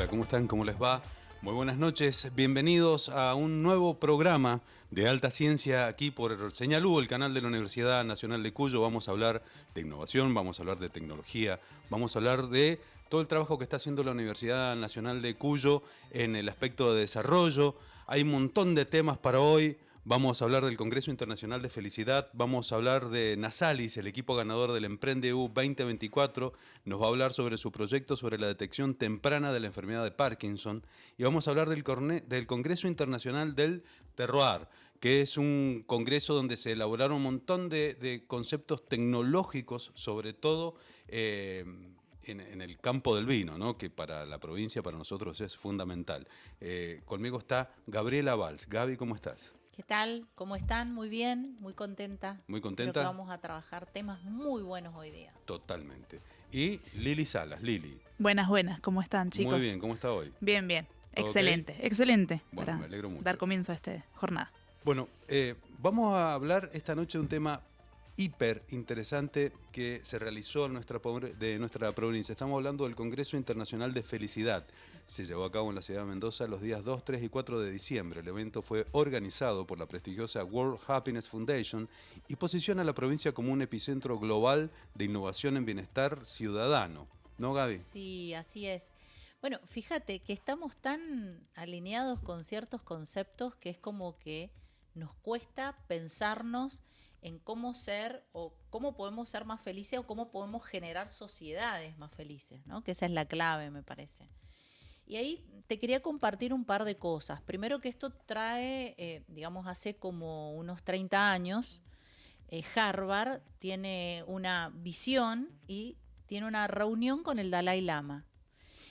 Hola, ¿cómo están? ¿Cómo les va? Muy buenas noches, bienvenidos a un nuevo programa de Alta Ciencia aquí por Señal U, el canal de la Universidad Nacional de Cuyo. Vamos a hablar de innovación, vamos a hablar de tecnología, vamos a hablar de todo el trabajo que está haciendo la Universidad Nacional de Cuyo en el aspecto de desarrollo. Hay un montón de temas para hoy. Vamos a hablar del Congreso Internacional de Felicidad, vamos a hablar de Nasalis, el equipo ganador del EmprendEU 2024, nos va a hablar sobre su proyecto sobre la detección temprana de la enfermedad de Parkinson y vamos a hablar del Congreso Internacional del Terroir, que es un congreso donde se elaboraron un montón de conceptos tecnológicos, sobre todo en el campo del vino, ¿no? Que para la provincia, para nosotros es fundamental. Conmigo está Gabriela Valls. Gaby, ¿cómo estás? ¿Qué tal? ¿Cómo están? Muy bien, muy contenta. Muy contenta. Creo que vamos a trabajar temas muy buenos hoy día. Totalmente. Y Lili Salas. Lili. Buenas, ¿cómo están, chicos? Muy bien, ¿cómo está hoy? Bien. ¿Excelente? Okay. Excelente. Bueno, para me alegro mucho. Dar comienzo a esta jornada. Bueno, vamos a hablar esta noche de un tema hiper interesante que se realizó en nuestra provincia. Estamos hablando del Congreso Internacional de Felicidad. Se llevó a cabo en la ciudad de Mendoza los días 2, 3 y 4 de diciembre. El evento fue organizado por la prestigiosa World Happiness Foundation y posiciona a la provincia como un epicentro global de innovación en bienestar ciudadano. ¿No, Gaby? Sí, así es. Bueno, fíjate que estamos tan alineados con ciertos conceptos que es como que nos cuesta pensarnos en cómo ser o cómo podemos ser más felices o cómo podemos generar sociedades más felices, ¿no? Que esa es la clave, me parece. Y ahí te quería compartir un par de cosas. Primero que esto trae, digamos, hace como unos 30 años, Harvard tiene una visión y tiene una reunión con el Dalai Lama.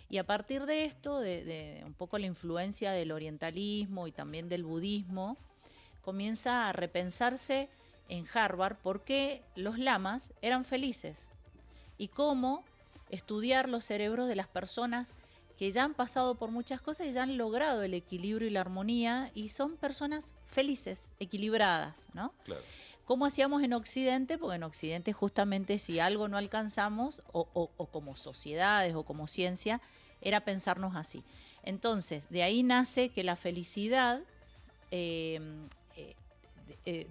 Y a partir de esto, de un poco la influencia del orientalismo y también del budismo, comienza a repensarse en Harvard por qué los lamas eran felices y cómo estudiar los cerebros de las personas que ya han pasado por muchas cosas y ya han logrado el equilibrio y la armonía y son personas felices, equilibradas, ¿no? Claro. ¿Cómo hacíamos en Occidente? Porque en Occidente justamente si algo no alcanzamos o como sociedades o como ciencia era pensarnos así. Entonces, de ahí nace que la felicidad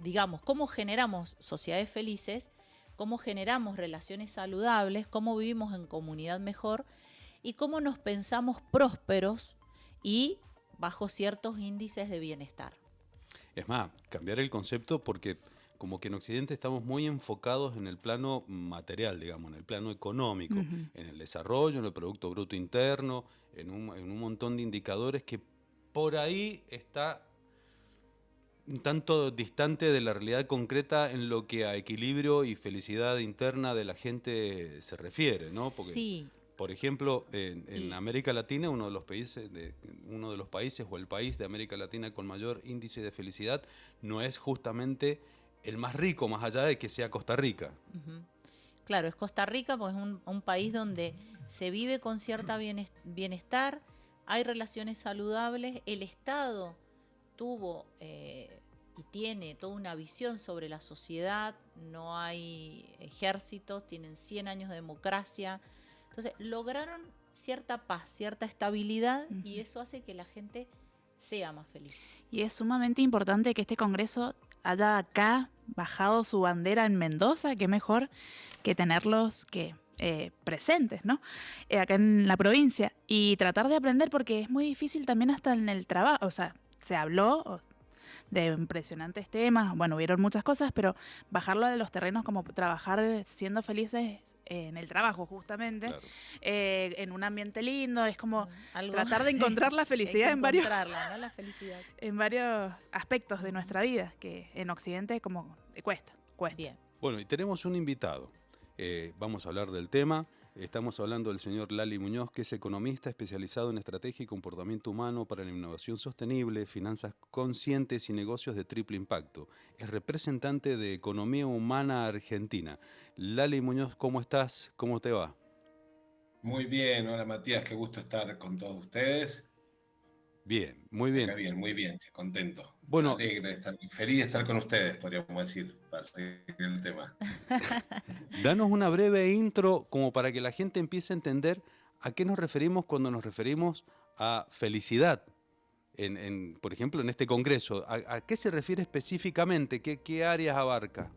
digamos, cómo generamos sociedades felices, cómo generamos relaciones saludables, cómo vivimos en comunidad mejor y cómo nos pensamos prósperos y bajo ciertos índices de bienestar. Es más, cambiar el concepto porque como que en Occidente estamos muy enfocados en el plano material, digamos, en el plano económico, en el desarrollo, en el Producto Bruto Interno, en un montón de indicadores que por ahí está un tanto distante de la realidad concreta en lo que a equilibrio y felicidad interna de la gente se refiere, ¿no? Porque, sí. Por ejemplo, en América Latina, uno de los países o el país de América Latina con mayor índice de felicidad no es justamente el más rico, más allá de que sea Costa Rica. Uh-huh. Claro, es Costa Rica porque es un país donde se vive con cierta bienestar, hay relaciones saludables, el Estado tuvo y tiene toda una visión sobre la sociedad, no hay ejércitos, tienen 100 años de democracia, entonces lograron cierta paz, cierta estabilidad y eso hace que la gente sea más feliz. Y es sumamente importante que este congreso haya acá bajado su bandera en Mendoza, que mejor que tenerlos presentes, ¿no? Acá en la provincia y tratar de aprender porque es muy difícil también hasta en el trabajo, o sea, se habló de impresionantes temas, bueno, hubieron muchas cosas, pero bajarlo a los terrenos como trabajar siendo felices en el trabajo justamente, Claro. En un ambiente lindo, es como Algo tratar de encontrar la felicidad ¿no? La felicidad. en varios aspectos de nuestra vida, que en Occidente como cuesta. Bien. Bueno, y tenemos un invitado, vamos a hablar del tema. Estamos hablando del señor Lali Muñoz, que es economista especializado en estrategia y comportamiento humano para la innovación sostenible, finanzas conscientes y negocios de triple impacto. Es representante de Economía Humana Argentina. Lali Muñoz, ¿cómo estás? ¿Cómo te va? Muy bien, hola Matías, qué gusto estar con todos ustedes. Bien, muy bien. Acá bien, muy bien, contento. Bueno, alegre de estar, feliz de estar con ustedes, podríamos decir, para seguir el tema. Danos una breve intro como para que la gente empiece a entender ¿A qué nos referimos cuando nos referimos a felicidad? Por ejemplo, en este congreso, ¿a qué se refiere específicamente? ¿Qué áreas abarca?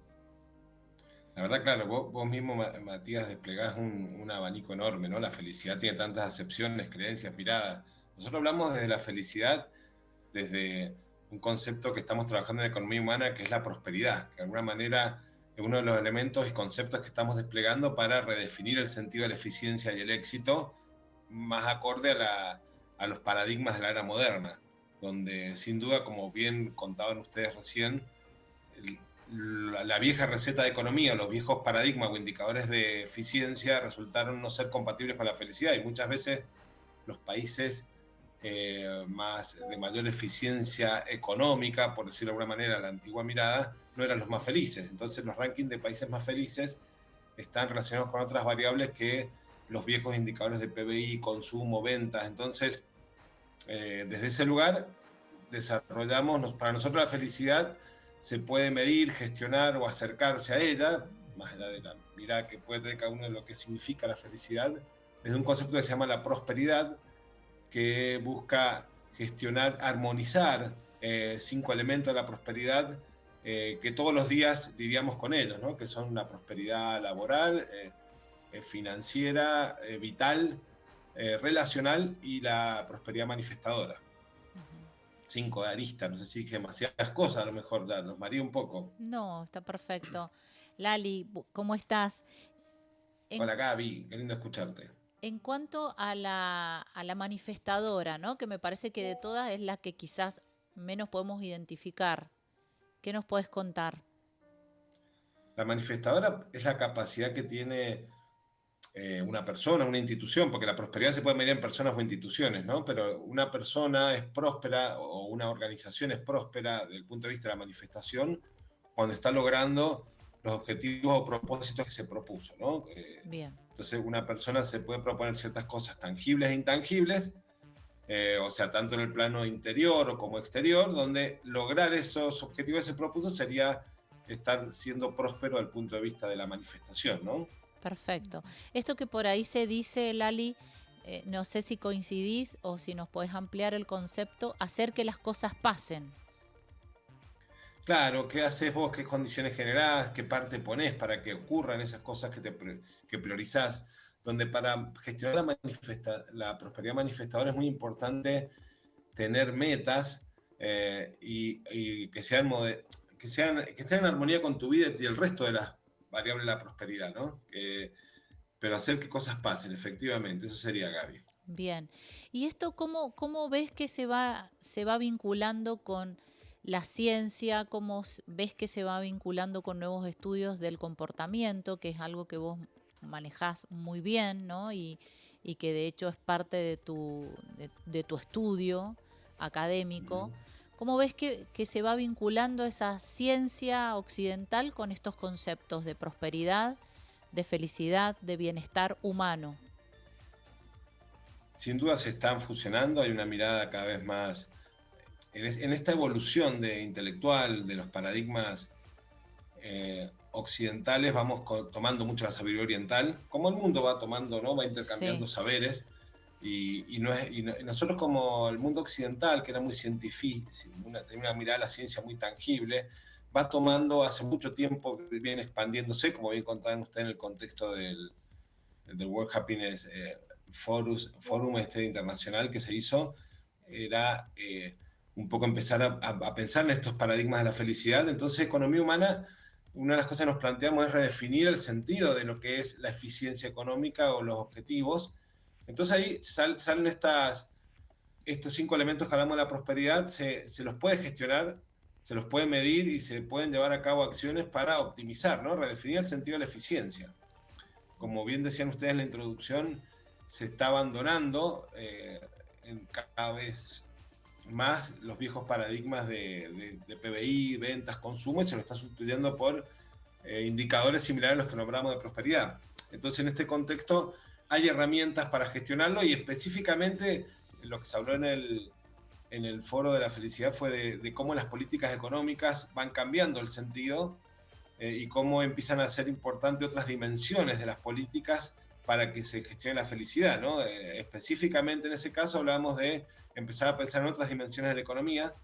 La verdad, claro, vos mismo, Matías, desplegás un abanico enorme, ¿no? La felicidad tiene tantas acepciones, creencias, miradas. Nosotros hablamos desde la felicidad, desde un concepto que estamos trabajando en la economía humana, que es la prosperidad, que de alguna manera es uno de los elementos y conceptos que estamos desplegando para redefinir el sentido de la eficiencia y el éxito, más acorde a los paradigmas de la era moderna, donde sin duda, como bien contaban ustedes recién, la vieja receta de economía, los viejos paradigmas o indicadores de eficiencia resultaron no ser compatibles con la felicidad, y muchas veces los países de mayor eficiencia económica, por decirlo de alguna manera, la antigua mirada, no eran los más felices. Entonces los rankings de países más felices están relacionados con otras variables que los viejos indicadores de PBI, consumo, ventas. Entonces, desde ese lugar desarrollamos, para nosotros la felicidad se puede medir, gestionar o acercarse a ella, más allá de la mirada que puede tener cada uno de lo que significa la felicidad, desde un concepto que se llama la prosperidad, que busca gestionar, armonizar 5 elementos de la prosperidad que todos los días lidiamos con ellos, ¿no? Que son la prosperidad laboral, financiera, vital, relacional y la prosperidad manifestadora. 5 aristas, no sé si dije demasiadas cosas, a lo mejor ya nos mareé un poco. No, está perfecto. Lali, ¿cómo estás? Hola Gaby, qué lindo escucharte. En cuanto a la manifestadora, ¿no? Que me parece que de todas es la que quizás menos podemos identificar. ¿Qué nos puedes contar? La manifestadora es la capacidad que tiene una persona, una institución, porque la prosperidad se puede medir en personas o instituciones, ¿no? Pero una persona es próspera o una organización es próspera desde el punto de vista de la manifestación cuando está logrando los objetivos o propósitos que se propuso, ¿no? Bien. Entonces una persona se puede proponer ciertas cosas tangibles e intangibles, o sea, tanto en el plano interior o como exterior, donde lograr esos objetivos que se propuso sería estar siendo próspero desde el punto de vista de la manifestación, ¿no? Perfecto. Esto que por ahí se dice, Lali, no sé si coincidís o si nos podés ampliar el concepto, hacer que las cosas pasen. Claro, ¿qué haces vos? ¿Qué condiciones generás? ¿Qué parte ponés para que ocurran esas cosas que priorizás? Donde para gestionar la prosperidad manifestadora es muy importante tener metas y que estén en armonía con tu vida y el resto de las variables de la prosperidad, ¿no? Pero hacer que cosas pasen, efectivamente, eso sería, Gaby. Bien. ¿Y esto cómo ves que se va vinculando con la ciencia? ¿Cómo ves que se va vinculando con nuevos estudios del comportamiento, que es algo que vos manejás muy bien, ¿no? Y que de hecho es parte de tu estudio académico. ¿Cómo ves que se va vinculando esa ciencia occidental con estos conceptos de prosperidad, de felicidad, de bienestar humano? Sin duda se están fusionando, hay una mirada cada vez más en esta evolución intelectual de los paradigmas occidentales. Vamos tomando mucho la sabiduría oriental, como el mundo va tomando, ¿no? Va intercambiando saberes, y nosotros, como el mundo occidental, que era muy científico, tenía una mirada a la ciencia muy tangible, va tomando, hace mucho tiempo viene expandiéndose, como bien contaban ustedes en el contexto del World Happiness Forum internacional que se hizo, era un poco empezar a pensar en estos paradigmas de la felicidad. Entonces, economía humana, una de las cosas que nos planteamos es redefinir el sentido de lo que es la eficiencia económica o los objetivos. Entonces ahí salen estos 5 elementos que hablamos de la prosperidad, se los puede gestionar, se los puede medir y se pueden llevar a cabo acciones para optimizar, ¿no? Redefinir el sentido de la eficiencia. Como bien decían ustedes en la introducción, se está abandonando cada vez más los viejos paradigmas de PBI, ventas, consumo, y se lo está sustituyendo por indicadores similares a los que nombramos de prosperidad. Entonces, en este contexto hay herramientas para gestionarlo, y específicamente lo que se habló en el foro de la felicidad fue de cómo las políticas económicas van cambiando el sentido y cómo empiezan a ser importantes otras dimensiones de las políticas para que se gestione la felicidad, ¿no? Específicamente en ese caso hablábamos de empezar a pensar en otras dimensiones de la economía,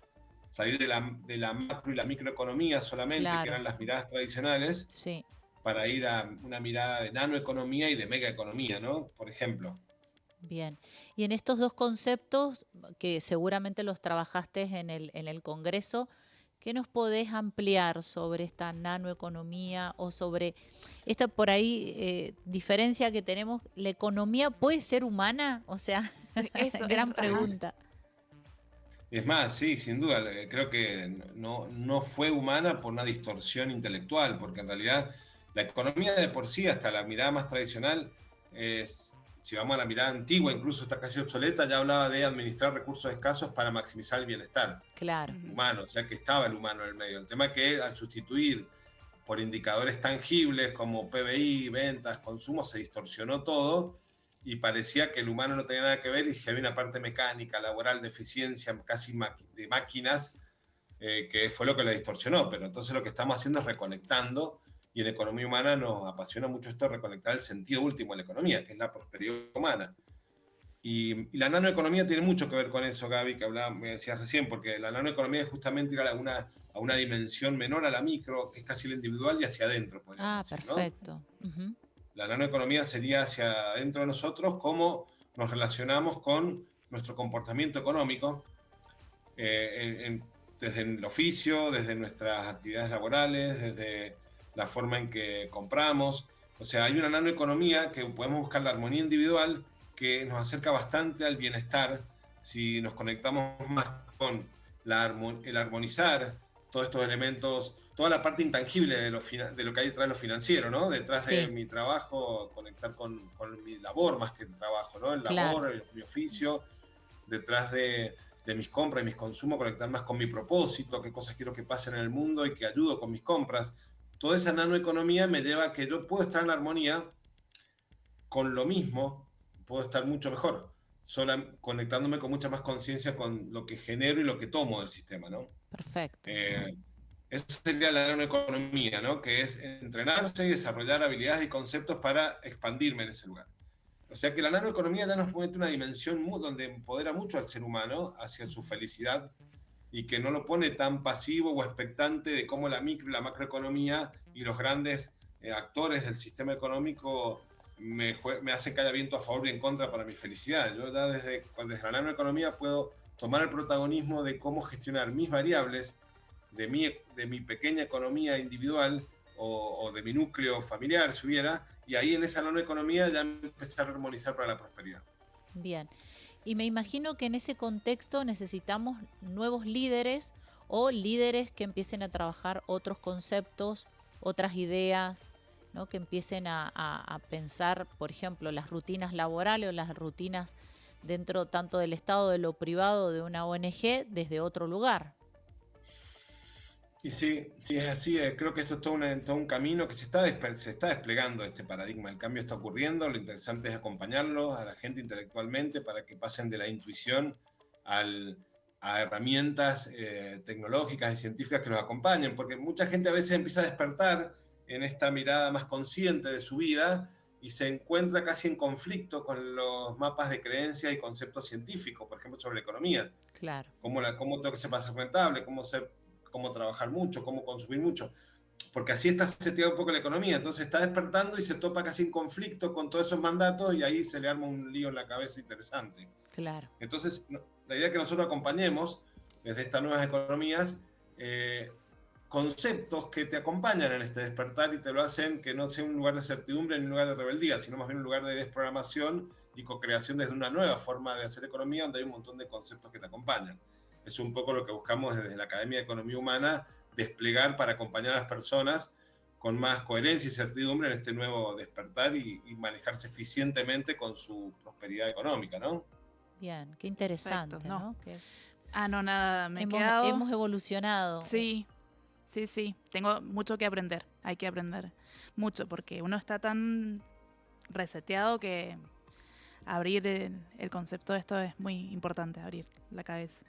salir de la macro y la microeconomía solamente, que Claro, eran las miradas tradicionales, sí. para ir a una mirada de nanoeconomía y de megaeconomía, ¿no? Por ejemplo. Bien. Y en estos dos conceptos, que seguramente los trabajaste en el Congreso, ¿qué nos podés ampliar sobre esta nanoeconomía o sobre esta por ahí diferencia que tenemos? ¿La economía puede ser humana? O sea, Eso es, gran ajá. pregunta. Es más, sí, sin duda, creo que no fue humana por una distorsión intelectual, porque en realidad la economía de por sí, hasta la mirada más tradicional, es, si vamos a la mirada antigua, incluso está casi obsoleta, ya hablaba de administrar recursos escasos para maximizar el bienestar Claro, humano, o sea que estaba el humano en el medio. El tema es que al sustituir por indicadores tangibles como PBI, ventas, consumo, se distorsionó todo y parecía que el humano no tenía nada que ver y si había una parte mecánica, laboral, de eficiencia, casi de máquinas, que fue lo que la distorsionó. Pero entonces lo que estamos haciendo es reconectando, y en economía humana nos apasiona mucho esto de reconectar el sentido último de la economía, que es la prosperidad humana. Y la nanoeconomía tiene mucho que ver con eso, Gaby, que hablaba, me decías recién, porque la nanoeconomía es justamente ir a una dimensión menor a la micro, que es casi la individual, y hacia adentro, podríamos ah, decir, ¿no? perfecto. Ujú. La nanoeconomía sería hacia adentro de nosotros, cómo nos relacionamos con nuestro comportamiento económico, desde el oficio, desde nuestras actividades laborales, desde la forma en que compramos. O sea, hay una nanoeconomía que podemos buscar la armonía individual que nos acerca bastante al bienestar si nos conectamos más con el armonizar todos estos elementos, toda la parte intangible de lo que hay detrás de lo financiero, ¿no? Detrás de Sí, mi trabajo, conectar con mi labor más que el trabajo, ¿no? El claro, labor, mi oficio, detrás de mis compras y mis consumos, conectar más con mi propósito, qué cosas quiero que pasen en el mundo y que ayudo con mis compras. Toda esa nanoeconomía me lleva a que yo puedo estar en armonía con lo mismo, puedo estar mucho mejor, conectándome con mucha más conciencia con lo que genero y lo que tomo del sistema, ¿no? perfecto. Eh, Eso sería la nanoeconomía, ¿no? Que es entrenarse y desarrollar habilidades y conceptos para expandirme en ese lugar. O sea que la nanoeconomía ya nos mete una dimensión donde empodera mucho al ser humano hacia su felicidad y que no lo pone tan pasivo o expectante de cómo la micro y la macroeconomía y los grandes actores del sistema económico me hacen que haya viento a favor y en contra para mi felicidad. Yo ya desde la nanoeconomía puedo tomar el protagonismo de cómo gestionar mis variables de mi pequeña economía individual o de mi núcleo familiar, si hubiera, y ahí en esa nanoeconomía ya empezar a armonizar para la prosperidad. Bien. Y me imagino que en ese contexto necesitamos nuevos líderes o líderes que empiecen a trabajar otros conceptos, otras ideas, ¿no? Que empiecen a pensar, por ejemplo, las rutinas laborales o las rutinas dentro tanto del Estado, de lo privado, de una ONG, desde otro lugar. Y sí, sí es así, creo que esto es todo un camino que se está desplegando este paradigma, el cambio está ocurriendo, lo interesante es acompañarlo a la gente intelectualmente para que pasen de la intuición a herramientas tecnológicas y científicas que nos acompañen, porque mucha gente a veces empieza a despertar en esta mirada más consciente de su vida y se encuentra casi en conflicto con los mapas de creencia y conceptos científicos, por ejemplo, sobre la economía, Claro, cómo tengo que ser más rentable, cómo trabajar mucho, cómo consumir mucho, porque así está seteado un poco la economía, entonces está despertando y se topa casi en conflicto con todos esos mandatos y ahí se le arma un lío en la cabeza interesante. claro. Entonces, la idea es que nosotros acompañemos desde estas nuevas economías conceptos que te acompañan en este despertar y te lo hacen que no sea un lugar de certidumbre ni un lugar de rebeldía, sino más bien un lugar de desprogramación y co-creación desde una nueva forma de hacer economía donde hay un montón de conceptos que te acompañan. Es un poco lo que buscamos desde la Academia de Economía Humana, desplegar para acompañar a las personas con más coherencia y certidumbre en este nuevo despertar y manejarse eficientemente con su prosperidad económica, ¿no? Bien, qué interesante, Perfecto, no. ¿no? Que Ah, no, nada, me he quedado. hemos evolucionado. Sí, sí, sí. Tengo mucho que aprender. Hay que aprender mucho porque uno está tan reseteado que abrir el concepto de esto es muy importante, abrir la cabeza.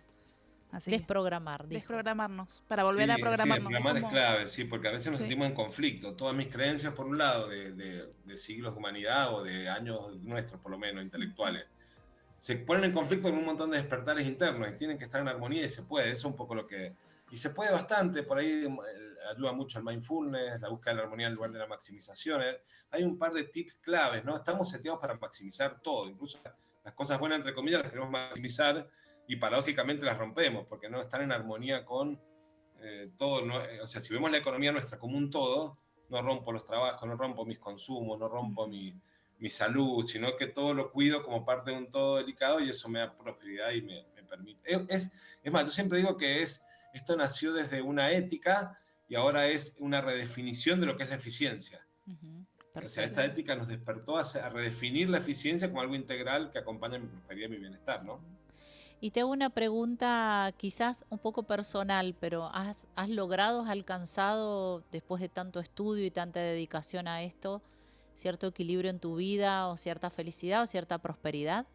Así que Desprogramar, dijo. desprogramarnos, para volver a Sí, programarnos. programar es Como- clave, sí, porque a veces nos Sí. sentimos en conflicto. Todas mis creencias, por un lado, de siglos de humanidad o de años nuestros, por lo menos, intelectuales, se ponen en conflicto con un montón de despertares internos y tienen que estar en armonía y se puede. Eso es un poco lo que... Y se puede bastante, por ahí ayuda mucho el mindfulness, la búsqueda de la armonía en lugar de la maximización. Hay un par de tips claves, ¿no? Estamos seteados para maximizar todo, incluso las cosas buenas, entre comillas, las queremos maximizar y paradójicamente las rompemos, porque no están en armonía con todo. ¿No? O sea, si vemos la economía nuestra como un todo, no rompo los trabajos, no rompo mis consumos, no rompo mi salud, sino que todo lo cuido como parte de un todo delicado y eso me da prosperidad y me permite. Es más, yo siempre digo que esto nació desde una ética y ahora es una redefinición de lo que es la eficiencia. Ujú, O sea, perfecto. esta ética nos despertó a redefinir la eficiencia como algo integral que acompaña mi prosperidad y mi bienestar, ¿no? Y te hago una pregunta quizás un poco personal, pero ¿has logrado, has alcanzado, después de tanto estudio y tanta dedicación a esto, cierto equilibrio en tu vida o cierta felicidad o cierta prosperidad?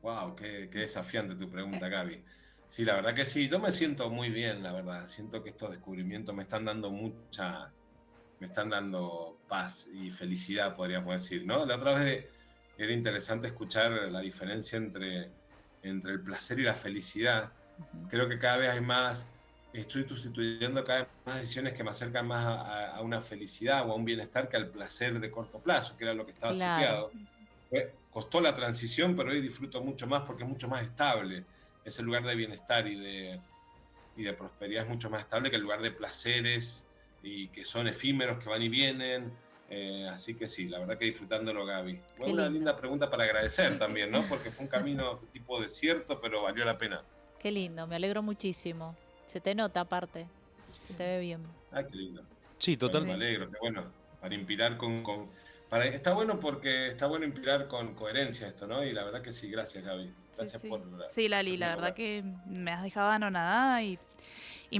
Wow, qué desafiante tu pregunta, Gaby. Sí, la verdad que sí, yo me siento muy bien, la verdad. Siento que estos descubrimientos me están dando me están dando paz y felicidad, podríamos decir, ¿no? La otra vez era interesante escuchar la diferencia entre el placer y la felicidad. Ujú. Creo que cada vez hay más, estoy sustituyendo cada vez más decisiones que me acercan más a una felicidad o a un bienestar que al placer de corto plazo, que era lo que estaba Claro, seteado. Costó la transición, pero hoy disfruto mucho más porque es mucho más estable. Ese lugar de bienestar y de prosperidad es mucho más estable que el lugar de placeres y que son efímeros, que van y vienen. Así que sí, la verdad que disfrutándolo, Gaby. Fue qué una lindo, linda pregunta para agradecer también, ¿no? Porque fue un camino tipo desierto, pero valió la pena. qué lindo, me alegro muchísimo. Se te nota aparte, se te ve bien. Ay, qué lindo. Sí, Bueno, total. me Sí. alegro, qué bueno. Para inspirar está bueno porque está bueno inspirar con coherencia esto, ¿no? Y la verdad que sí, gracias, Gaby. Sí, Gracias sí. por Sí, Lali, hacerme la verdad lugar. que me has dejado anonadada y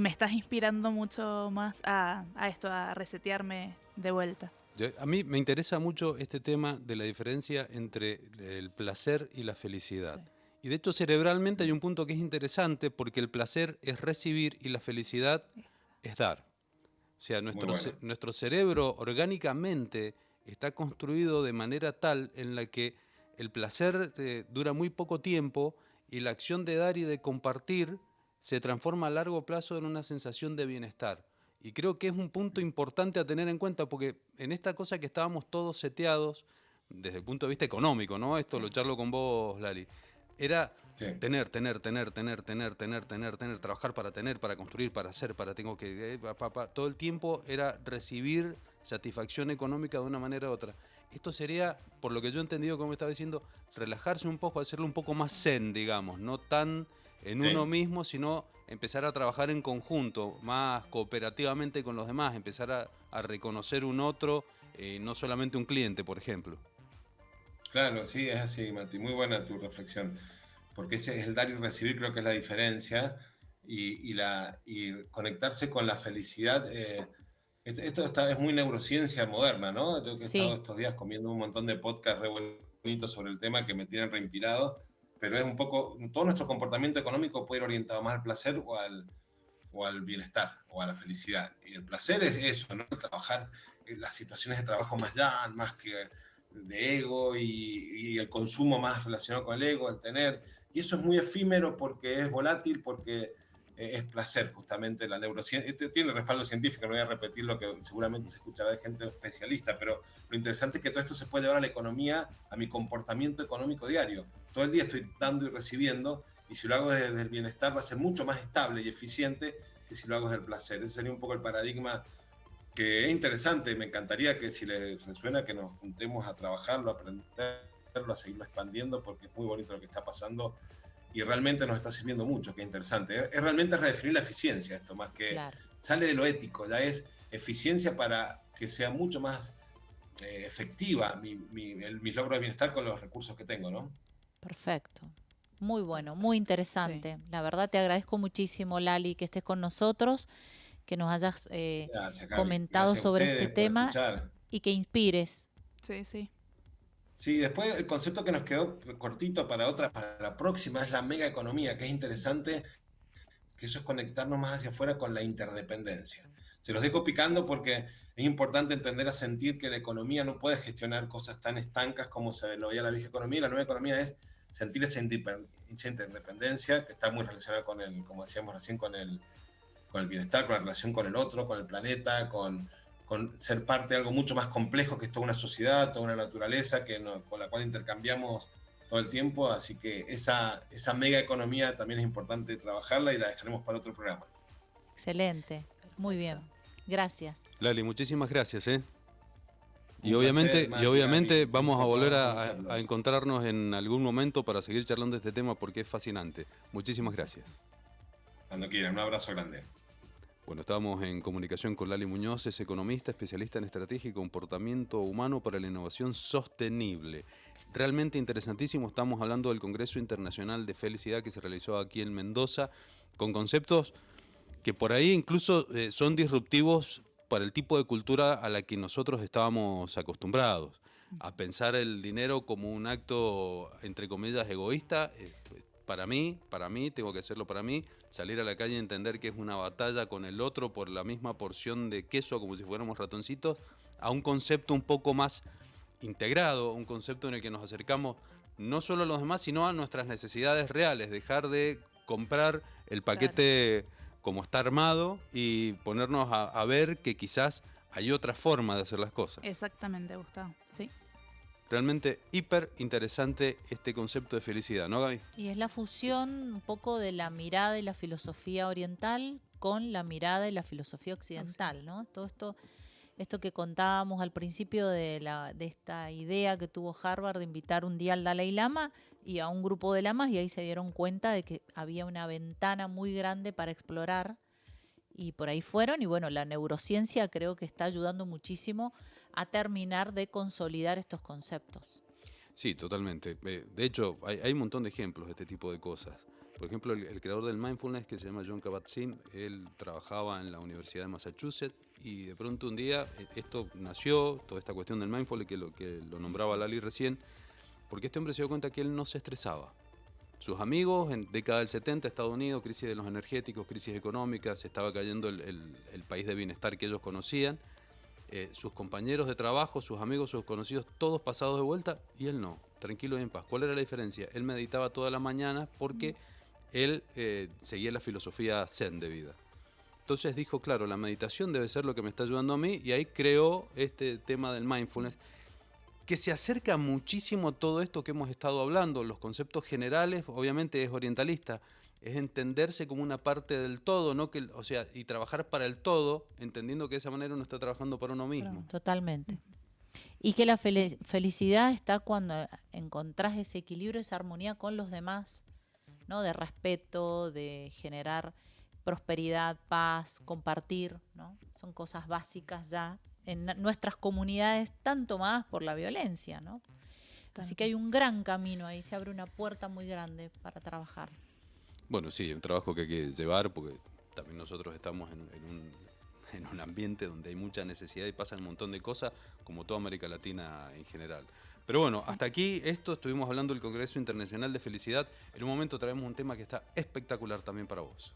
me estás inspirando mucho más a esto, a resetearme de vuelta. A mí me interesa mucho este tema de la diferencia entre el placer y la felicidad. Sí. Y de hecho cerebralmente hay un punto que es interesante porque el placer es recibir y la felicidad es dar. O sea, Muy bueno. nuestro cerebro orgánicamente está construido de manera tal en la que el placer dura muy poco tiempo y la acción de dar y de compartir se transforma a largo plazo en una sensación de bienestar. Y creo que es un punto importante a tener en cuenta porque en esta cosa que estábamos todos seteados desde el punto de vista económico, ¿no? Esto Sí. lo charlo con vos, Lali. Era Sí. tener, trabajar para tener, para construir, para hacer, tengo que, todo el tiempo era recibir satisfacción económica de una manera u otra. Esto sería, por lo que yo he entendido, como estaba diciendo, relajarse un poco, hacerlo un poco más zen, digamos, no tan en Sí. uno mismo, sino empezar a trabajar en conjunto, más cooperativamente con los demás, empezar a reconocer un otro, no solamente un cliente, por ejemplo. Claro, sí, es así, Mati. Muy buena tu reflexión. Porque ese es el dar y recibir, creo que es la diferencia. Y conectarse con la felicidad. Es muy neurociencia moderna, ¿no? Yo que he estado Sí, estos días comiendo un montón de podcasts re bonitos sobre el tema que me tienen reinspirado. Pero es un poco. Todo nuestro comportamiento económico puede ir orientado más al placer o al bienestar o a la felicidad. Y el placer es eso, ¿no? Trabajar en las situaciones de trabajo más que de ego y el consumo más relacionado con el ego, el tener. Y eso es muy efímero porque es volátil, porque es placer, justamente la neurociencia. Tiene respaldo científico, no voy a repetir lo que seguramente se escuchará de gente especialista, pero lo interesante es que todo esto se puede llevar a la economía, a mi comportamiento económico diario. Todo el día estoy dando y recibiendo, y si lo hago desde el bienestar va a ser mucho más estable y eficiente que si lo hago desde el placer. Ese sería un poco el paradigma que es interesante. Me encantaría que si les resuena que nos juntemos a trabajarlo, a aprenderlo, a seguirlo expandiendo, porque es muy bonito lo que está pasando y realmente nos está sirviendo mucho, que es interesante. Es realmente redefinir la eficiencia esto, más que claro. sale de lo ético, ya es eficiencia para que sea mucho más efectiva mis logros de bienestar con los recursos que tengo, ¿no? Perfecto. Muy bueno, muy interesante. Sí. La verdad te agradezco muchísimo, Lali, que estés con nosotros, que nos hayas Gracias, Gaby. comentado Gracias a sobre ustedes este por tema escuchar. y que inspires. Sí, sí. Sí, después el concepto que nos quedó cortito para la próxima es la mega economía, que es interesante, que eso es conectarnos más hacia afuera con la interdependencia. Se los dejo picando porque es importante entender a sentir que la economía no puede gestionar cosas tan estancas como se lo veía la vieja economía. La nueva economía es sentir esa interdependencia que está muy relacionada con el, como decíamos recién, con el bienestar, con la relación con el otro, con el planeta, con ser parte de algo mucho más complejo que es toda una sociedad, toda una naturaleza con la cual intercambiamos todo el tiempo. Así que esa mega economía también es importante trabajarla y la dejaremos para otro programa. Excelente, muy bien. Gracias. Lali, muchísimas gracias, ¿eh? Y Un placer, obviamente, Mati, obviamente Gaby. vamos a Este volver trabajo, muchas a encontrarnos en algún momento para seguir charlando de este tema porque es fascinante. Muchísimas gracias. Cuando quieran, un abrazo grande. Bueno, estábamos en comunicación con Lali Muñoz, es economista, especialista en estrategia y comportamiento humano para la innovación sostenible. Realmente interesantísimo, estamos hablando del Congreso Internacional de Felicidad que se realizó aquí en Mendoza, con conceptos que por ahí incluso son disruptivos para el tipo de cultura a la que nosotros estábamos acostumbrados. A pensar el dinero como un acto, entre comillas, egoísta. Para mí, tengo que hacerlo para mí, salir a la calle y entender que es una batalla con el otro por la misma porción de queso, como si fuéramos ratoncitos, a un concepto un poco más integrado, un concepto en el que nos acercamos no solo a los demás, sino a nuestras necesidades reales, dejar de comprar el paquete como está armado y ponernos a ver que quizás hay otra forma de hacer las cosas. Exactamente, Gustavo, sí. Realmente hiper interesante este concepto de felicidad, ¿no, Gaby? Y es la fusión un poco de la mirada y la filosofía oriental con la mirada y la filosofía occidental, ¿no? Todo esto que contábamos al principio de esta idea que tuvo Harvard de invitar un día al Dalai Lama y a un grupo de lamas, y ahí se dieron cuenta de que había una ventana muy grande para explorar, y por ahí fueron. Y bueno, la neurociencia creo que está ayudando muchísimo a terminar de consolidar estos conceptos. Sí, totalmente. De hecho, hay un montón de ejemplos de este tipo de cosas. Por ejemplo, el creador del mindfulness, que se llama Jon Kabat-Zinn, él trabajaba en la Universidad de Massachusetts y de pronto un día esto nació, toda esta cuestión del mindfulness, que lo nombraba Lali recién, porque este hombre se dio cuenta que él no se estresaba. Sus amigos, en década del 70, Estados Unidos, crisis de los energéticos, crisis económicas, se estaba cayendo el país de bienestar que ellos conocían. Sus compañeros de trabajo, sus amigos, sus conocidos, todos pasados de vuelta, y él no, tranquilo y en paz. ¿Cuál era la diferencia? Él meditaba toda la mañana porque él seguía la filosofía zen de vida. Entonces dijo, claro, la meditación debe ser lo que me está ayudando a mí, y ahí creó este tema del mindfulness, que se acerca muchísimo a todo esto que hemos estado hablando. Los conceptos generales, obviamente es orientalista, es entenderse como una parte del todo, ¿no? O sea, y trabajar para el todo, entendiendo que de esa manera uno está trabajando para uno mismo. Totalmente. Y que la felicidad está cuando encontrás ese equilibrio, esa armonía con los demás, ¿no? De respeto, de generar prosperidad, paz, compartir, ¿no? Son cosas básicas ya en nuestras comunidades, tanto más por la violencia, ¿no? Así que hay un gran camino ahí, se abre una puerta muy grande para trabajar. Bueno, sí, un trabajo que hay que llevar, porque también nosotros estamos en un ambiente donde hay mucha necesidad y pasan un montón de cosas, como toda América Latina en general. Pero bueno, hasta aquí estuvimos hablando del Congreso Internacional de Felicidad. En un momento traemos un tema que está espectacular también para vos.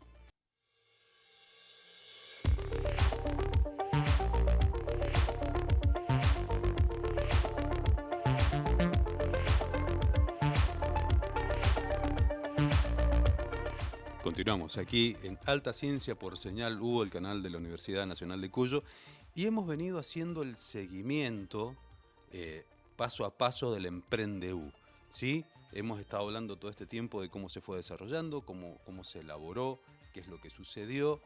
Continuamos aquí en Alta Ciencia por Señal U, el canal de la Universidad Nacional de Cuyo, y hemos venido haciendo el seguimiento paso a paso del EmprendeU, ¿sí? Hemos estado hablando todo este tiempo de cómo se fue desarrollando, cómo se elaboró, qué es lo que sucedió,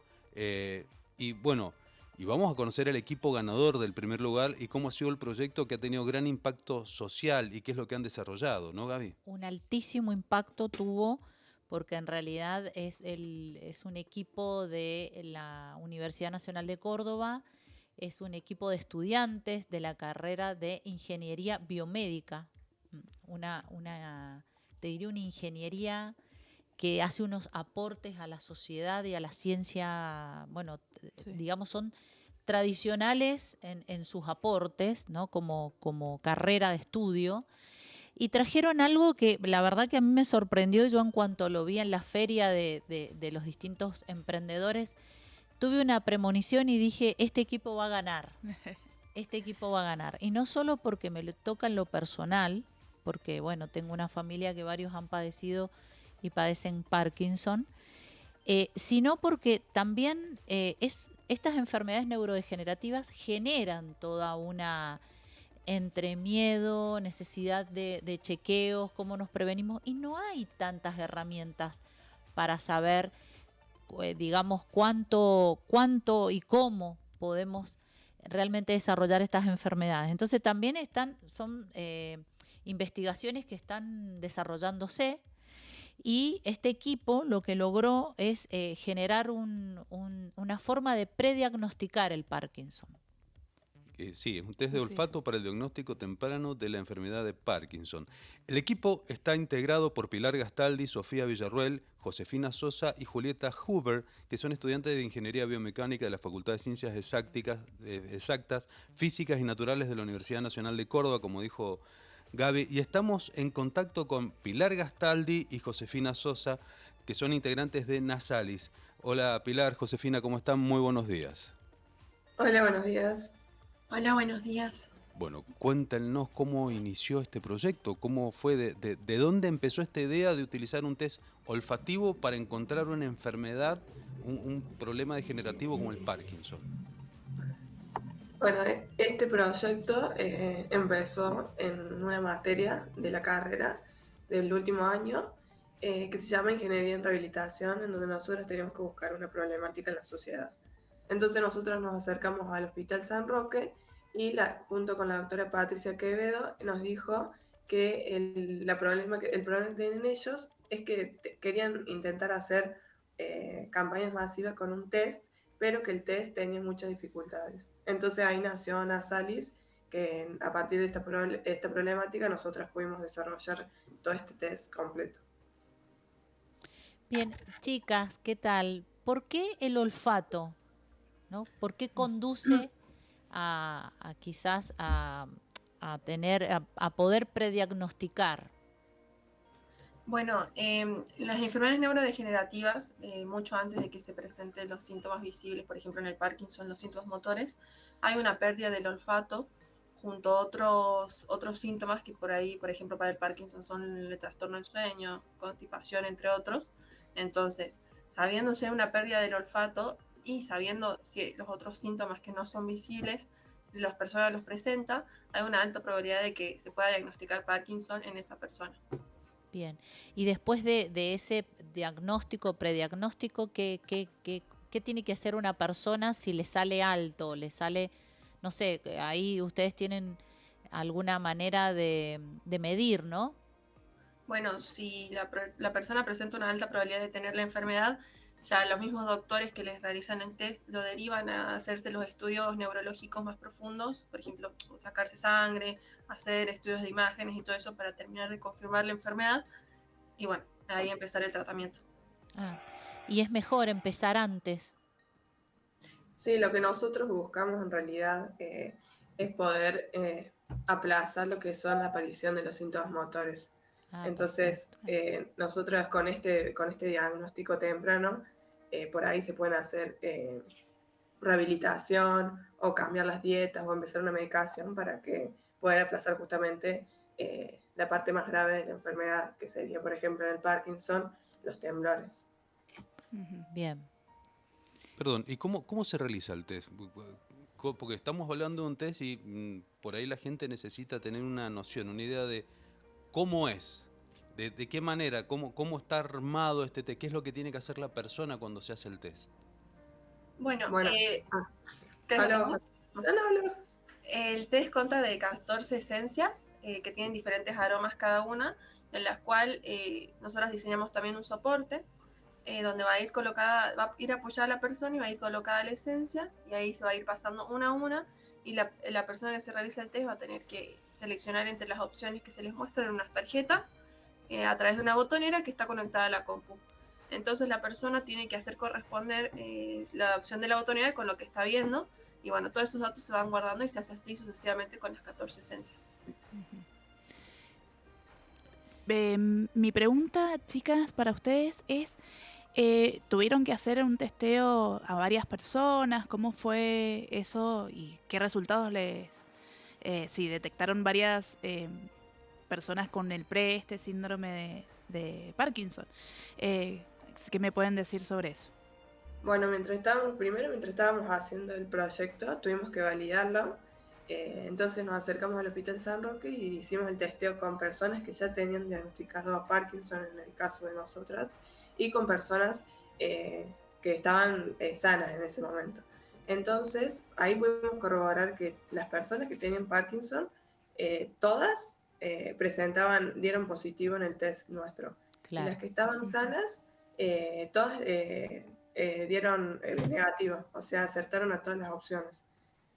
y bueno, y vamos a conocer el equipo ganador del primer lugar y cómo ha sido el proyecto que ha tenido gran impacto social y qué es lo que han desarrollado, ¿no, Gaby? Un altísimo impacto tuvo, porque en realidad es un equipo de la Universidad Nacional de Córdoba, es un equipo de estudiantes de la carrera de Ingeniería Biomédica, te diría una ingeniería que hace unos aportes a la sociedad y a la ciencia, bueno, digamos, son tradicionales en sus aportes, ¿no? Como carrera de estudio, y trajeron algo que la verdad que a mí me sorprendió. Yo en cuanto lo vi en la feria de los distintos emprendedores, tuve una premonición y dije, este equipo va a ganar, este equipo va a ganar. Y no solo porque me lo toca en lo personal, porque bueno, tengo una familia que varios han padecido y padecen Parkinson, sino porque también estas enfermedades neurodegenerativas generan toda una entre miedo, necesidad de chequeos, cómo nos prevenimos, y no hay tantas herramientas para saber, digamos, cuánto y cómo podemos realmente desarrollar estas enfermedades. Entonces también son investigaciones que están desarrollándose, y este equipo lo que logró es generar una forma de prediagnosticar el Parkinson. Sí, es un test de Así olfato es. para el diagnóstico temprano de la enfermedad de Parkinson. El equipo está integrado por Pilar Gastaldi, Sofía Villarruel, Josefina Sosa y Julieta Huber, que son estudiantes de Ingeniería Biomecánica de la Facultad de Ciencias Exactas, Físicas y Naturales de la Universidad Nacional de Córdoba, como dijo Gaby, y estamos en contacto con Pilar Gastaldi y Josefina Sosa, que son integrantes de Nasalis. Hola Pilar, Josefina, ¿cómo están? Muy buenos días. Hola, buenos días. Hola, buenos días. Bueno, cuéntenos cómo inició este proyecto, cómo fue, de dónde empezó esta idea de utilizar un test olfativo para encontrar una enfermedad, un problema degenerativo como el Parkinson. Bueno, este proyecto empezó en una materia de la carrera del último año que se llama Ingeniería en Rehabilitación, en donde nosotros teníamos que buscar una problemática en la sociedad. Entonces nosotros nos acercamos al Hospital San Roque y junto con la doctora Patricia Quevedo nos dijo que el problema que tienen ellos es que querían intentar hacer campañas masivas con un test, pero que el test tenía muchas dificultades. Entonces ahí nació Nasalis, que a partir de esta problemática nosotras pudimos desarrollar todo este test completo. Bien, chicas, ¿qué tal? ¿Por qué el olfato? ¿No? ¿Por qué conduce quizás a poder prediagnosticar? Bueno, las enfermedades neurodegenerativas, mucho antes de que se presenten los síntomas visibles, por ejemplo en el Parkinson, los síntomas motores, hay una pérdida del olfato junto a otros síntomas que por ahí, por ejemplo para el Parkinson son el trastorno del sueño, constipación, entre otros. Entonces, sabiendo si hay una pérdida del olfato y sabiendo si los otros síntomas que no son visibles, las personas los presentan, hay una alta probabilidad de que se pueda diagnosticar Parkinson en esa persona. Bien, y después de ese diagnóstico, prediagnóstico, ¿qué tiene que hacer una persona si le sale alto, le sale, no sé, ahí ustedes tienen alguna manera de medir, ¿no? Bueno, si la persona presenta una alta probabilidad de tener la enfermedad, ya los mismos doctores que les realizan el test lo derivan a hacerse los estudios neurológicos más profundos, por ejemplo, sacarse sangre, hacer estudios de imágenes y todo eso para terminar de confirmar la enfermedad y bueno, ahí empezar el tratamiento. Y es mejor empezar antes. Sí, lo que nosotros buscamos en realidad es poder aplazar lo que son la aparición de los síntomas motores. Entonces, nosotros con este diagnóstico temprano, por ahí se pueden hacer rehabilitación o cambiar las dietas o empezar una medicación para que poder aplazar justamente la parte más grave de la enfermedad, que sería, por ejemplo, en el Parkinson, los temblores. Bien. Perdón, ¿y cómo se realiza el test? Porque estamos hablando de un test y por ahí la gente necesita tener una noción, una idea de cómo es, de qué manera, cómo está armado este test, qué es lo que tiene que hacer la persona cuando se hace el test. Bueno, habla. El test consta de 14 esencias que tienen diferentes aromas cada una, en las cuales nosotros diseñamos también un soporte donde va a ir colocada, va a ir apoyada la persona y va a ir colocada la esencia y ahí se va a ir pasando una a una y la persona que se realiza el test va a tener que seleccionar entre las opciones que se les muestran en unas tarjetas a través de una botonera que está conectada a la compu. Entonces la persona tiene que hacer corresponder la opción de la botonera con lo que está viendo Y bueno, todos esos datos se van guardando y se hace así sucesivamente con las 14 esencias. Mi pregunta, chicas, para ustedes es, ¿tuvieron que hacer un testeo a varias personas? ¿Cómo fue eso y qué resultados si detectaron varias personas con este síndrome de Parkinson? ¿Qué me pueden decir sobre eso? Bueno, mientras estábamos haciendo el proyecto, tuvimos que validarlo. Entonces nos acercamos al Hospital San Roque y hicimos el testeo con personas que ya tenían diagnosticado Parkinson en el caso de nosotras y con personas que estaban sanas en ese momento. Entonces ahí pudimos corroborar que las personas que tenían Parkinson, todas dieron positivo en el test nuestro. Claro. Y las que estaban sanas, todas dieron negativo, o sea, acertaron a todas las opciones.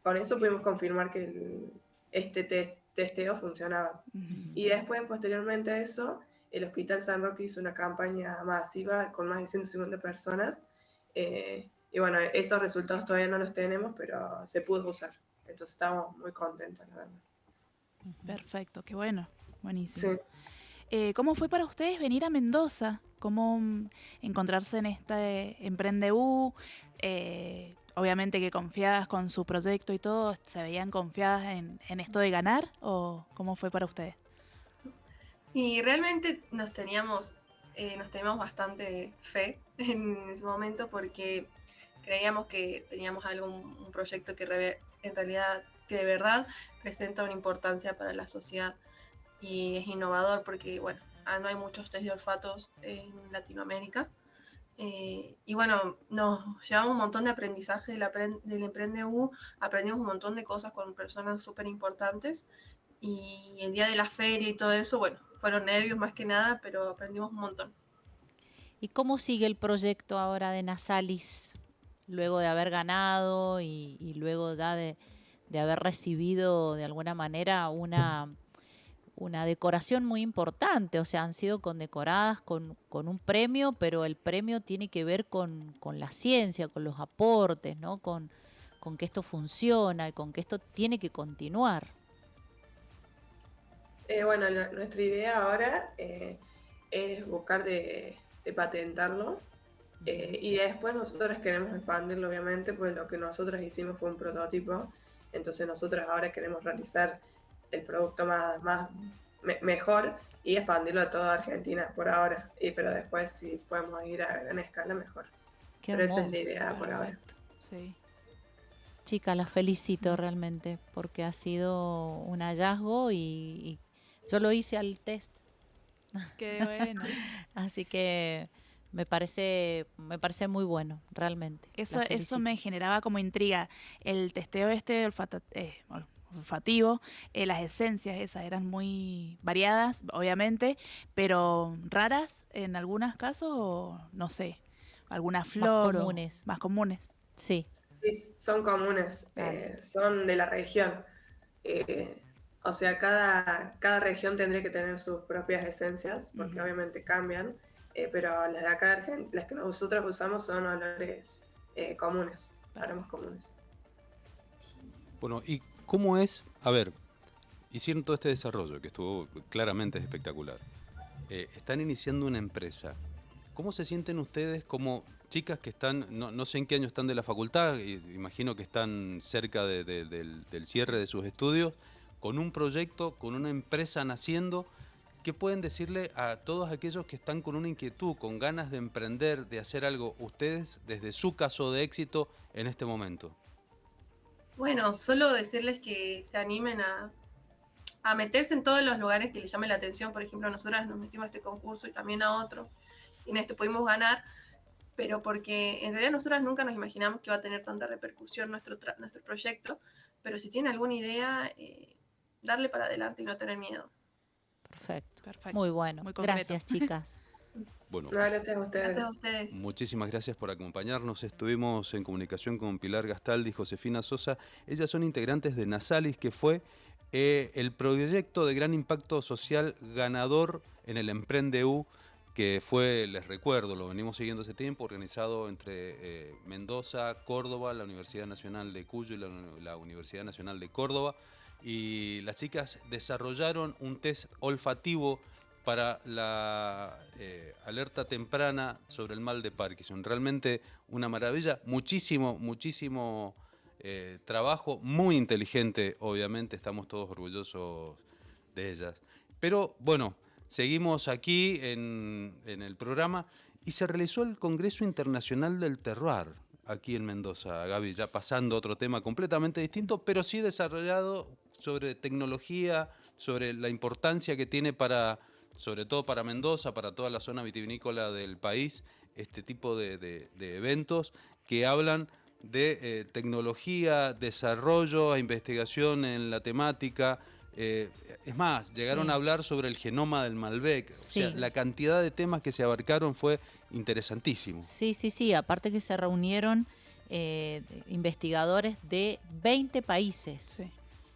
Con eso pudimos confirmar que este testeo funcionaba. Y después, posteriormente a eso, el Hospital San Roque hizo una campaña masiva con más de 150 personas. Y bueno, esos resultados todavía no los tenemos, pero se pudo usar. Entonces estamos muy contentos, la verdad. Perfecto, qué bueno, buenísimo. Sí. ¿Cómo fue para ustedes venir a Mendoza? ¿Cómo encontrarse en EmprendeU? Obviamente que confiadas con su proyecto y todo, ¿se veían confiadas en esto de ganar? ¿O cómo fue para ustedes? Y realmente nos teníamos bastante fe en ese momento porque creíamos que teníamos un proyecto que en realidad, que de verdad presenta una importancia para la sociedad y es innovador porque, bueno, no hay muchos test de olfatos en Latinoamérica. Y bueno, nos llevamos un montón de aprendizaje del EmprendeU, aprendimos un montón de cosas con personas súper importantes y el día de la feria y todo eso, bueno, fueron nervios más que nada, pero aprendimos un montón. ¿Y cómo sigue el proyecto ahora de Nasalis? Luego de haber ganado y luego ya de haber recibido de alguna manera una decoración muy importante, o sea, han sido condecoradas con un premio, pero el premio tiene que ver con la ciencia, con los aportes, ¿no? Con que esto funciona y con que esto tiene que continuar. Bueno, nuestra idea ahora es buscar de patentarlo y después nosotros queremos expandirlo, obviamente, pues lo que nosotros hicimos fue un prototipo, entonces nosotros ahora queremos realizar el producto mejor y expandirlo a toda Argentina por ahora, pero después si podemos ir a gran escala mejor. Qué pero hermoso. esa es la idea por ahora. Sí. Chicas, las felicito realmente porque ha sido un hallazgo y yo lo hice al test. Qué bueno. Así que me parece muy bueno, realmente. Eso me generaba como intriga. El testeo olfativo, las esencias esas eran muy variadas, obviamente, pero raras en algunos casos, o no sé, alguna flor. Más comunes. Sí. Sí, son comunes, son de la región. O sea, cada región tendría que tener sus propias esencias, porque obviamente cambian, pero las de acá, las que nosotros usamos son olores comunes, aromas comunes. Bueno, ¿y cómo es? A ver, hicieron todo este desarrollo que estuvo claramente espectacular. Están iniciando una empresa. ¿Cómo se sienten ustedes como chicas que están, no sé en qué año están de la facultad, imagino que están cerca del cierre de sus estudios, con un proyecto, con una empresa naciendo? ¿Qué pueden decirle a todos aquellos que están con una inquietud, con ganas de emprender, de hacer algo, ustedes, desde su caso de éxito en este momento? Bueno, solo decirles que se animen a meterse en todos los lugares que les llame la atención. Por ejemplo, nosotras nos metimos a este concurso y también a otro, y en este pudimos ganar, pero porque en realidad nosotras nunca nos imaginamos que iba a tener tanta repercusión nuestro proyecto, pero si tienen alguna idea, darle para adelante y no tener miedo. Perfecto. Muy bueno. Muy gracias, chicas. Bueno, gracias a ustedes. Gracias a ustedes. Muchísimas gracias por acompañarnos. Estuvimos en comunicación con Pilar Gastaldi y Josefina Sosa. Ellas son integrantes de Nasalis, que fue el proyecto de gran impacto social ganador en el EmprendeU, que fue, les recuerdo, lo venimos siguiendo hace tiempo, organizado entre Mendoza, Córdoba, la Universidad Nacional de Cuyo y la Universidad Nacional de Córdoba. Y las chicas desarrollaron un test olfativo para la alerta temprana sobre el mal de Parkinson. Realmente una maravilla, muchísimo trabajo, muy inteligente, obviamente, estamos todos orgullosos de ellas. Pero bueno, seguimos aquí en el programa y se realizó el Congreso Internacional del Terroir aquí en Mendoza, Gaby, ya pasando a otro tema completamente distinto, pero sí desarrollado sobre tecnología, sobre la importancia que tiene sobre todo para Mendoza, para toda la zona vitivinícola del país, este tipo de eventos que hablan de tecnología, desarrollo e investigación en la temática. Es más, llegaron a hablar sobre el genoma del Malbec. Sí. O sea, la cantidad de temas que se abarcaron fue interesantísimo. Sí. Aparte que se reunieron investigadores de 20 países. Sí.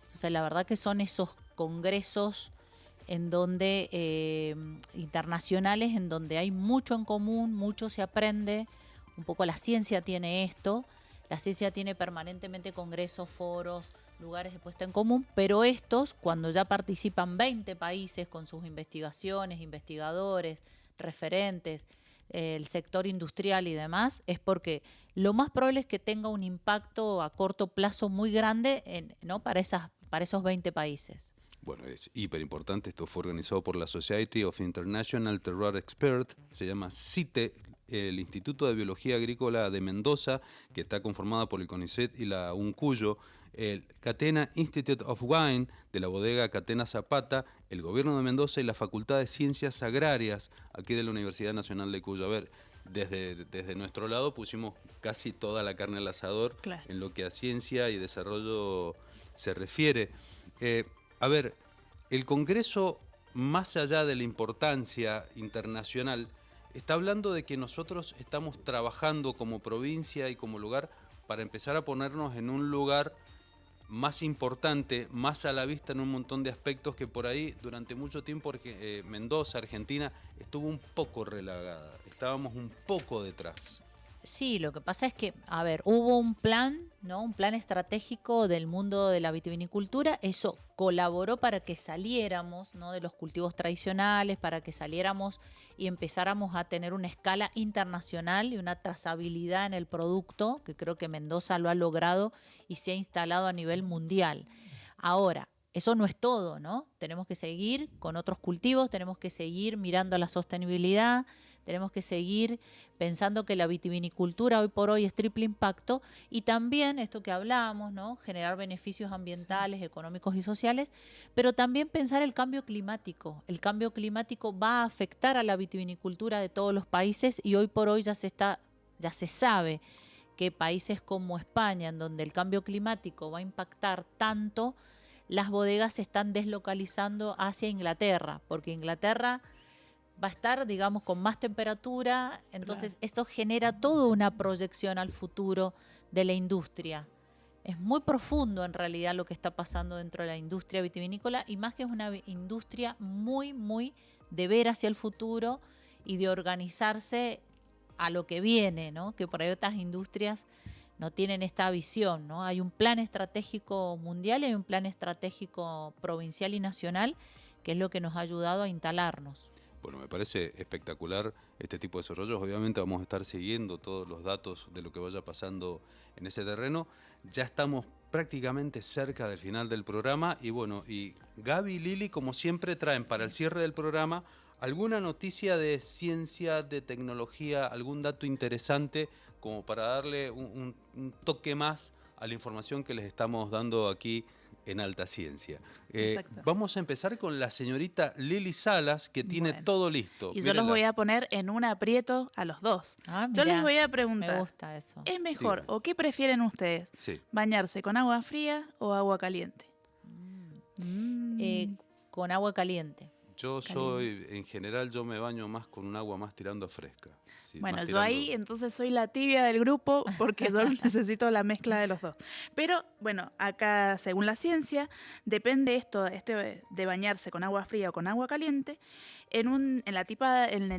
Entonces, la verdad que son esos congresos en donde internacionales, en donde hay mucho en común, mucho se aprende. Un poco la ciencia tiene esto. La ciencia tiene permanentemente congresos, foros, lugares de puesta en común, pero estos, cuando ya participan 20 países con sus investigaciones, investigadores, referentes, el sector industrial y demás, es porque lo más probable es que tenga un impacto a corto plazo muy grande ¿no? para esos 20 países. Bueno, es hiper importante. Esto fue organizado por la Society of International Terroir Experts, se llama CITE, el Instituto de Biología Agrícola de Mendoza, que está conformada por el CONICET y la UNCUYO, el Catena Institute of Wine de la bodega Catena Zapata, el Gobierno de Mendoza y la Facultad de Ciencias Agrarias aquí de la Universidad Nacional de Cuyo. A ver, desde nuestro lado pusimos casi toda la carne al asador, Claro, en lo que a ciencia y desarrollo se refiere. A ver, el Congreso, más allá de la importancia internacional, está hablando de que nosotros estamos trabajando como provincia y como lugar para empezar a ponernos en un lugar más importante, más a la vista en un montón de aspectos que por ahí durante mucho tiempo Mendoza, Argentina, estuvo un poco relagada. Estábamos un poco detrás. Sí, lo que pasa es que, a ver, hubo un plan, ¿no? Un plan estratégico del mundo de la vitivinicultura. Eso colaboró para que saliéramos, ¿no? De los cultivos tradicionales, para que saliéramos y empezáramos a tener una escala internacional y una trazabilidad en el producto, que creo que Mendoza lo ha logrado y se ha instalado a nivel mundial. Ahora, eso no es todo, ¿no? Tenemos que seguir con otros cultivos, tenemos que seguir mirando a la sostenibilidad, tenemos que seguir pensando que la vitivinicultura hoy por hoy es triple impacto y también esto que hablábamos, ¿no? Generar beneficios ambientales, económicos y sociales, pero también pensar el cambio climático. El cambio climático va a afectar a la vitivinicultura de todos los países y hoy por hoy ya se sabe que países como España, en donde el cambio climático va a impactar tanto, las bodegas se están deslocalizando hacia Inglaterra, porque Inglaterra va a estar, digamos, con más temperatura, entonces esto genera toda una proyección al futuro de la industria. Es muy profundo en realidad lo que está pasando dentro de la industria vitivinícola y más que es una industria muy, muy de ver hacia el futuro y de organizarse a lo que viene, ¿no? Que por ahí otras industrias no tienen esta visión, ¿no? Hay un plan estratégico mundial y hay un plan estratégico provincial y nacional que es lo que nos ha ayudado a instalarnos. Bueno, me parece espectacular este tipo de desarrollos. Obviamente vamos a estar siguiendo todos los datos de lo que vaya pasando en ese terreno. Ya estamos prácticamente cerca del final del programa y bueno, y Gaby y Lili, como siempre, traen para el cierre del programa alguna noticia de ciencia, de tecnología, algún dato interesante como para darle un toque más a la información que les estamos dando aquí en Alta Ciencia. Vamos a empezar con la señorita Lili Salas, que tiene todo listo. Y yo los voy a poner en un aprieto a los dos. Yo les voy a preguntar, me gusta eso. ¿Es mejor o qué prefieren ustedes? Sí. ¿Bañarse con agua fría o agua caliente? Con agua caliente. Yo soy, en general, yo me baño más con un agua más tirando a fresca. Sí, Bueno, más yo tirando- ahí entonces soy la tibia del grupo porque yo necesito la mezcla de los dos. Pero bueno, acá según la ciencia, depende esto de bañarse con agua fría o con agua caliente en el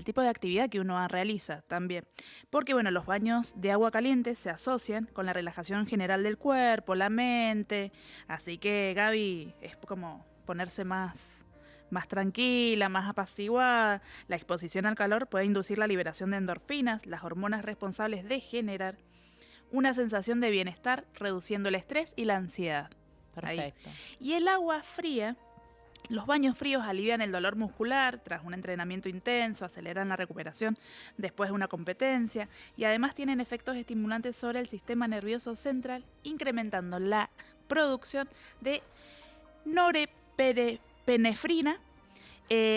tipo de actividad que uno realiza también. Porque bueno, los baños de agua caliente se asocian con la relajación general del cuerpo, la mente. Así que Gaby es como ponerse más tranquila, más apaciguada. La exposición al calor puede inducir la liberación de endorfinas, las hormonas responsables de generar una sensación de bienestar, reduciendo el estrés y la ansiedad. Ahí. Perfecto. Y el agua fría, los baños fríos alivian el dolor muscular tras un entrenamiento intenso, aceleran la recuperación después de una competencia y además tienen efectos estimulantes sobre el sistema nervioso central, incrementando la producción de norepinefrina,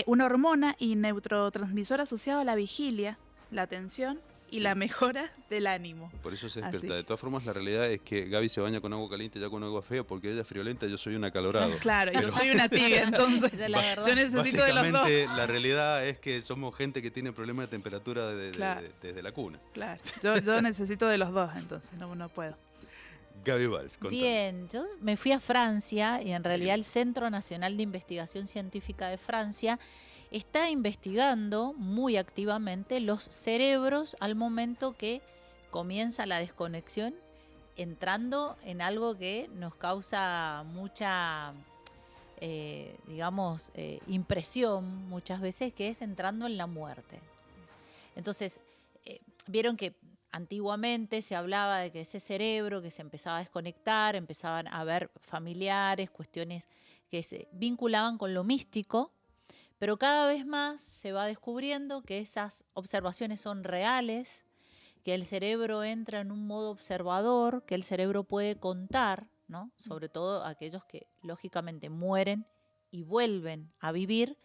una hormona y neurotransmisor asociado a la vigilia, la atención y Sí. la mejora del ánimo. Por eso se Así. despierta. De todas formas, la realidad es que Gaby se baña con agua caliente, ya con agua fría, porque ella es friolenta, yo soy un acalorado. Claro, yo Pero- soy una tibia, entonces Esa es la verdad. yo necesito de los dos. Básicamente, la realidad es que somos gente que tiene problemas de temperatura Claro. desde la cuna. Claro, yo necesito de los dos, entonces no puedo. Gaby Valls, contame. Bien, yo me fui a Francia y en realidad el Centro Nacional de Investigación Científica de Francia está investigando muy activamente los cerebros al momento que comienza la desconexión, entrando en algo que nos causa mucha, impresión muchas veces, que es entrando en la muerte. Entonces, vieron que antiguamente se hablaba de que ese cerebro que se empezaba a desconectar, empezaban a haber familiares, cuestiones que se vinculaban con lo místico, pero cada vez más se va descubriendo que esas observaciones son reales, que el cerebro entra en un modo observador, que el cerebro puede contar, ¿no? Sobre todo aquellos que lógicamente mueren y vuelven a vivir,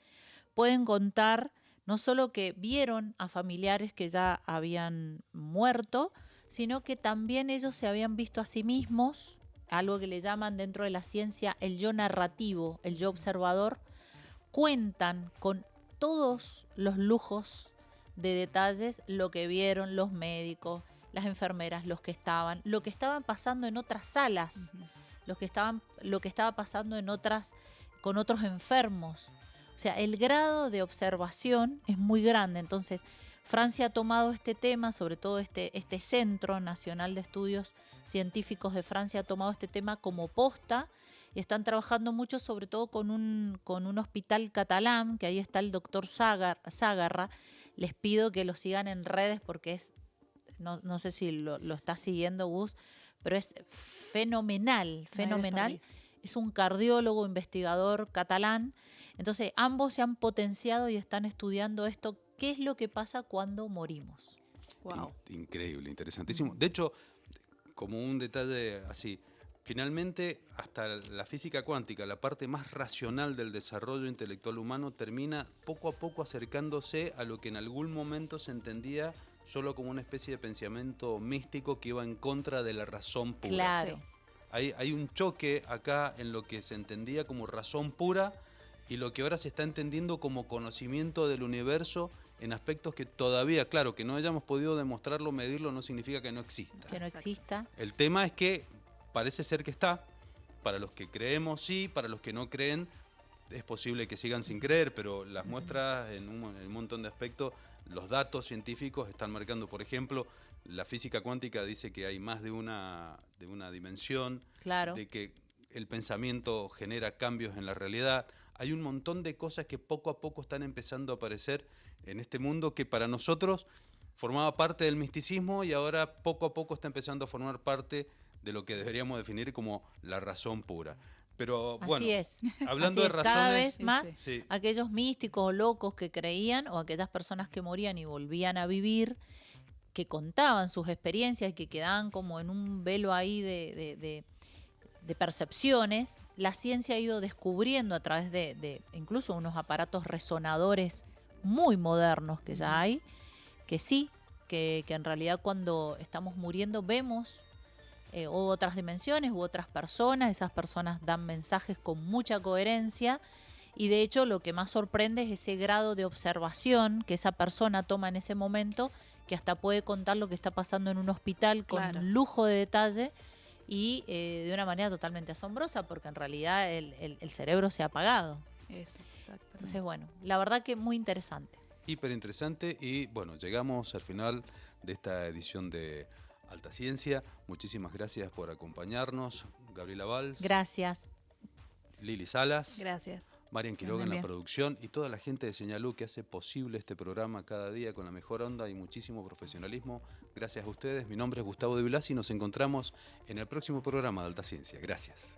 pueden contar no solo que vieron a familiares que ya habían muerto, sino que también ellos se habían visto a sí mismos, algo que le llaman dentro de la ciencia el yo narrativo, el yo observador, cuentan con todos los lujos de detalles lo que vieron los médicos, las enfermeras, lo que estaban pasando en otras salas, lo que estaba pasando con otros enfermos. O sea, el grado de observación es muy grande. Entonces, Francia ha tomado este tema, sobre todo este Centro Nacional de Estudios Científicos de Francia ha tomado este tema como posta y están trabajando mucho, sobre todo con un hospital catalán, que ahí está el doctor Zágarra. Les pido que lo sigan en redes porque no sé si lo está siguiendo Gus, pero es fenomenal. Es un cardiólogo, investigador catalán. Entonces, ambos se han potenciado y están estudiando esto. ¿Qué es lo que pasa cuando morimos? Wow. Increíble, interesantísimo. De hecho, como un detalle así, finalmente hasta la física cuántica, la parte más racional del desarrollo intelectual humano, termina poco a poco acercándose a lo que en algún momento se entendía solo como una especie de pensamiento místico que iba en contra de la razón pura. Claro. Sí. Hay un choque acá en lo que se entendía como razón pura y lo que ahora se está entendiendo como conocimiento del universo en aspectos que todavía, claro, que no hayamos podido demostrarlo, medirlo, no significa que no exista. Que no Exacto. exista. El tema es que parece ser que está. Para los que creemos, sí. Para los que no creen, es posible que sigan sin creer, pero las muestras en un montón de aspectos, los datos científicos están marcando, por ejemplo, la física cuántica dice que hay más de una dimensión, Claro. de que el pensamiento genera cambios en la realidad. Hay un montón de cosas que poco a poco están empezando a aparecer en este mundo que para nosotros formaba parte del misticismo y ahora poco a poco está empezando a formar parte de lo que deberíamos definir como la razón pura. Pero bueno, Así es. hablando Así de es, cada razones, vez Sí, más sí. sí, aquellos místicos o locos que creían, o aquellas personas que morían y volvían a vivir, que contaban sus experiencias y que quedaban como en un velo ahí de percepciones, la ciencia ha ido descubriendo a través de incluso unos aparatos resonadores muy modernos que ya hay, que sí, que en realidad cuando estamos muriendo vemos otras dimensiones u otras personas. Esas personas dan mensajes con mucha coherencia y de hecho lo que más sorprende es ese grado de observación que esa persona toma en ese momento, que hasta puede contar lo que está pasando en un hospital con Claro. lujo de detalle y de una manera totalmente asombrosa, porque en realidad el cerebro se ha apagado. Eso, exactamente. Entonces, bueno, la verdad que muy interesante. Hiper interesante y bueno, llegamos al final de esta edición de Alta Ciencia. Muchísimas gracias por acompañarnos. Gabriela Valls, Gracias. Lili Salas, Gracias. Marian Quiroga en Anden la bien. producción y toda la gente de Señalú que hace posible este programa cada día con la mejor onda y muchísimo profesionalismo. Gracias a ustedes. Mi nombre es Gustavo de Vilasi y nos encontramos en el próximo programa de Alta Ciencia. Gracias.